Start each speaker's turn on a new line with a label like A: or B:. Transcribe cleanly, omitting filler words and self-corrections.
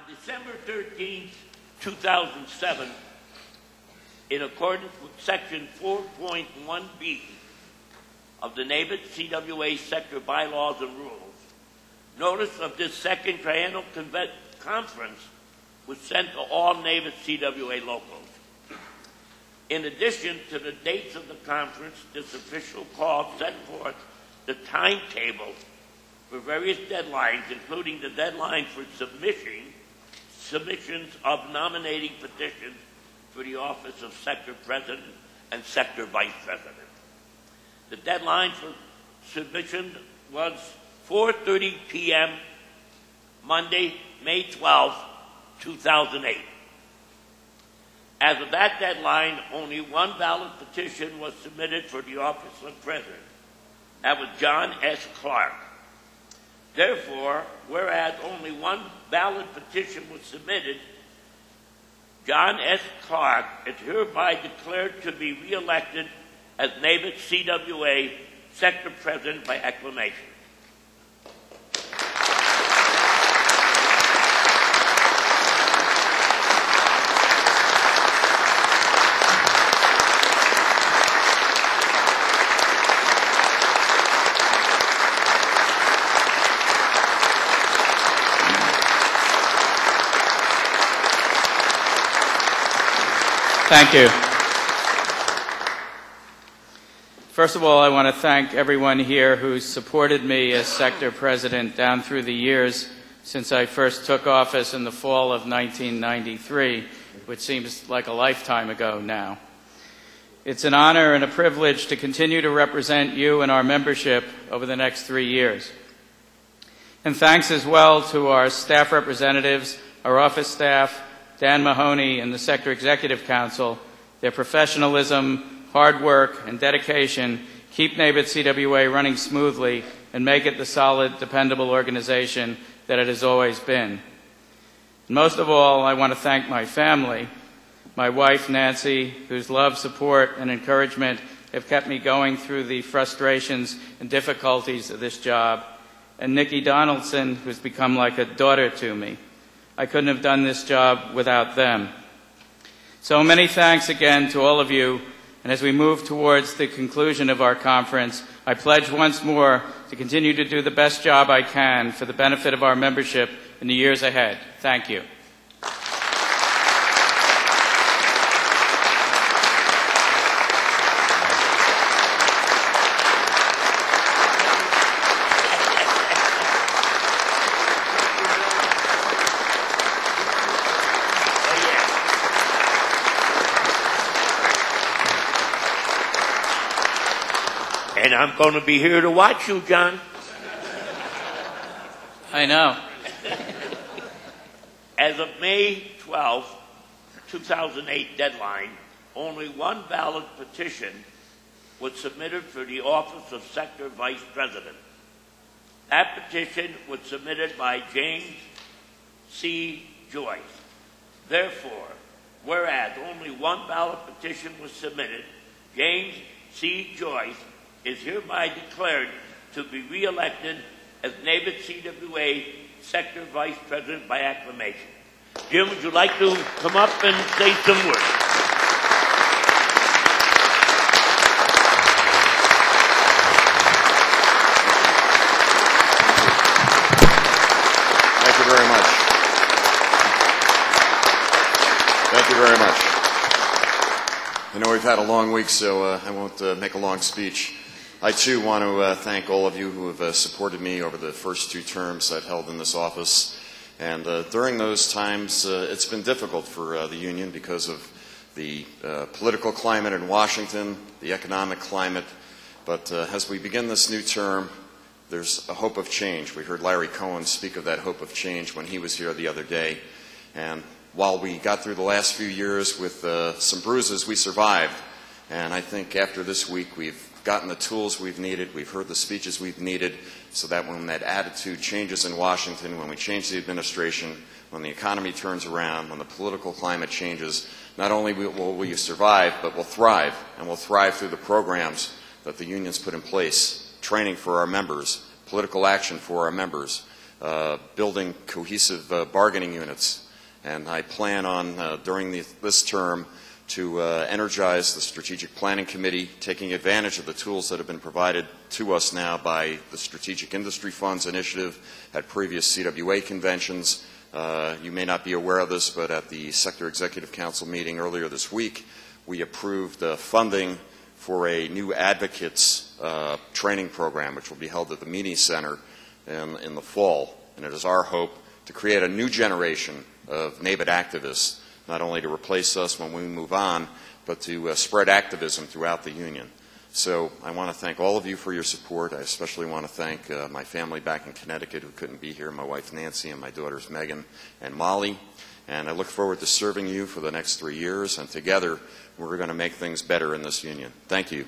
A: On December 13, 2007, in accordance with Section 4.1b of the NABIT CWA sector bylaws and rules, notice of this second triennial conference was sent to all NABIT CWA locals. In addition to the dates of the conference, this official call set forth the timetable for various deadlines, including the deadline for submissions of nominating petitions for the office of Sector President and Sector Vice President. The deadline for submission was 4:30 p.m. Monday, May 12, 2008. As of that deadline, only one valid petition was submitted for the office of President. That was John S. Clark. Therefore, whereas only one valid petition was submitted, John S. Clark is hereby declared to be reelected as NABIT CWA Sector President by acclamation.
B: Thank you. First of all, I want to thank everyone here who supported me as sector president down through the years since I first took office in the fall of 1993, which seems like a lifetime ago now. It's an honor and a privilege to continue to represent you and our membership over the next 3 years. And thanks as well to our staff representatives, our office staff, Dan Mahoney and the Sector Executive Council. Their professionalism, hard work, and dedication keep NABIT CWA running smoothly and make it the solid, dependable organization that it has always been. And most of all, I want to thank my family, my wife, Nancy, whose love, support, and encouragement have kept me going through the frustrations and difficulties of this job, and Nikki Donaldson, who's become like a daughter to me. I couldn't have done this job without them. So many thanks again to all of you, and as we move towards the conclusion of our conference, I pledge once more to continue to do the best job I can for the benefit of our membership in the years ahead. Thank you.
A: And I'm going to be here to watch you, John.
B: I know.
A: As of May 12, 2008 deadline, only one valid petition was submitted for the office of Sector Vice President. That petition was submitted by James C. Joyce. Therefore, whereas only one valid petition was submitted, James C. Joyce is hereby declared to be reelected as NABIT CWA Sector Vice President by acclamation. Jim, would you like to come up and say some words?
C: Thank you very much. Thank you very much. I know we've had a long week, so I won't make a long speech. I, too, want to thank all of you who have supported me over the first 2 terms I've held in this office. And during those times, it's been difficult for the union because of the political climate in Washington, the economic climate. But as we begin this new term, there's a hope of change. We heard Larry Cohen speak of that hope of change when he was here the other day. And while we got through the last few years with some bruises, we survived. And I think after this week, we've gotten the tools we've needed, we've heard the speeches we've needed, so that when that attitude changes in Washington, when we change the administration, when the economy turns around, when the political climate changes, not only will we survive, but we'll thrive, and we'll thrive through the programs that the unions put in place, training for our members, political action for our members, building cohesive bargaining units. And I plan on, during this term, to energize the Strategic Planning Committee, taking advantage of the tools that have been provided to us now by the Strategic Industry Funds Initiative at previous CWA conventions. You may not be aware of this, but at the Sector Executive Council meeting earlier this week, we approved funding for a new advocates training program, which will be held at the Meany Center in the fall. And it is our hope to create a new generation of NABET activists, not only to replace us when we move on, but to spread activism throughout the union. So I want to thank all of you for your support. I especially want to thank my family back in Connecticut who couldn't be here, my wife Nancy and my daughters Megan and Molly. And I look forward to serving you for the next 3 years, and together we're going to make things better in this union. Thank you.